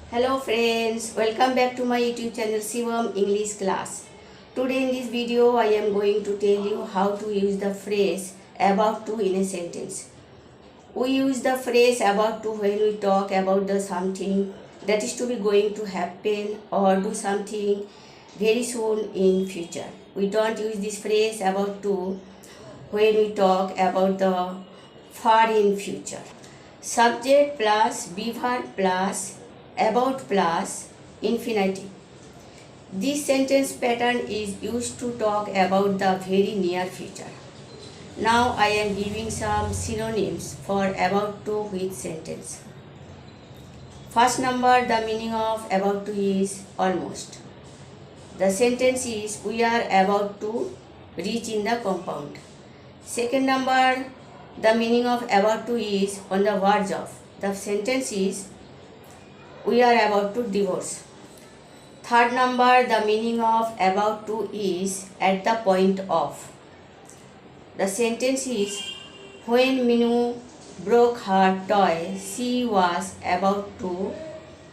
Hello friends, welcome back to my YouTube channel Shivam English class. Today in this video I am going to tell you how to use the phrase about to in a sentence. We use the phrase about to when we talk about the something that is to be going to happen or do something very soon in future. We don't use this phrase about to when we talk about the far in future. Subject plus be verb plus about plus infinitive. This sentence pattern is used to talk about the very near future. Now I am giving some synonyms for about to with sentence. First number, the meaning of about to is almost. The sentence is we are about to reach in the compound. Second number, the meaning of about to is on the verge of. The sentence is we are about to divorce. Third number, the meaning of about to is at the point of. The sentence is when Minu broke her toy, she was about to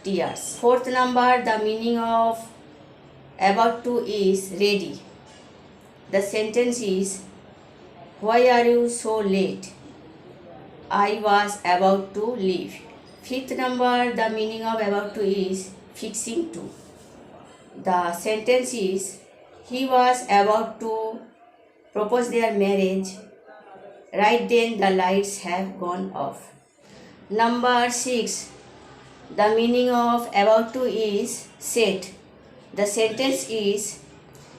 tears. Fourth number, the meaning of about to is ready. The sentence is why are you so late? I was about to leave. Fifth number, the meaning of about to is fixing to. The sentence is he was about to propose their marriage. Right then the lights have gone off. Number 6, the meaning of about to is set. The sentence is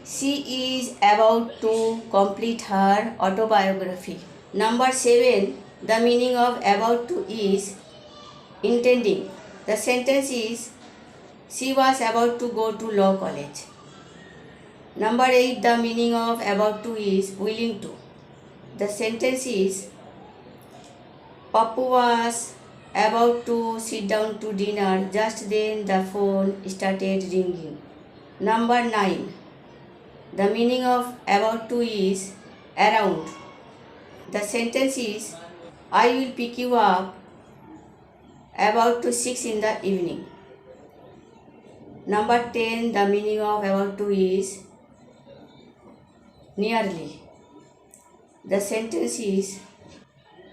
she is about to complete her autobiography. Number 7, the meaning of about to is intending. The sentence is she was about to go to law college. Number 8, the meaning of about to is willing to. The sentence is Papu was about to sit down to dinner, just then the phone started ringing. Number 9, the meaning of about to is around. The sentence is I will pick you up about to 6 in the evening. Number 10, the meaning of about to is nearly. The sentence is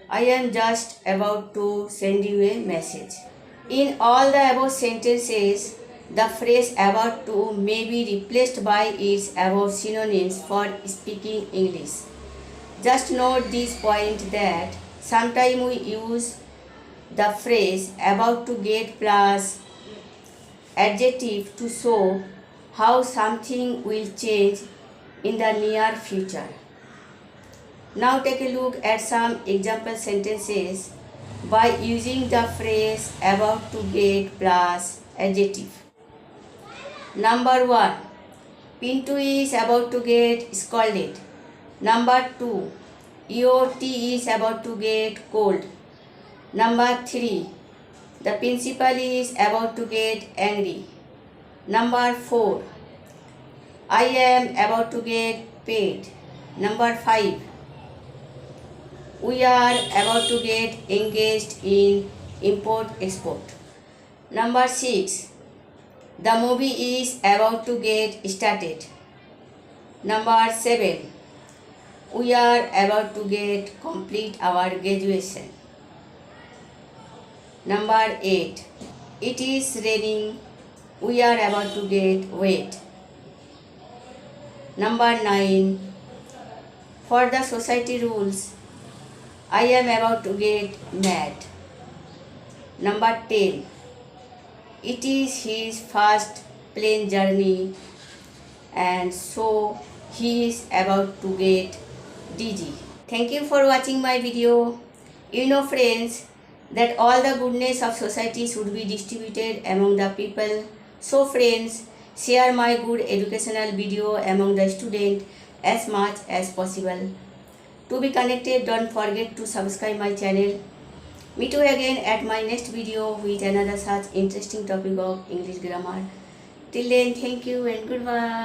I am just about to send you a message. In all the above sentences, the phrase about to may be replaced by its above synonyms for speaking English. Just note this point that sometimes we use the phrase about to get plus adjective to show how something will change in the near future. Now take a look at some example sentences by using the phrase about to get plus adjective. Number 1, Pintu is about to get scolded. Number 2, your tea is about to get cold. Number 3, the principal is about to get angry. Number 4, I am about to get paid. Number 5, we are about to get engaged in import-export. Number 6, the movie is about to get started. Number 7, we are about to get complete our graduation. Number 8, it is raining, we are about to get wet. Number 9, for the society rules, I am about to get mad. Number 10, it is his first plane journey and so he is about to get dizzy. Thank you for watching my video. You know friends that all the goodness of society should be distributed among the people. So friends, share my good educational video among the students as much as possible. To be connected, don't forget to subscribe my channel. Meet you again at my next video with another such interesting topic of English grammar. Till then, thank you and goodbye.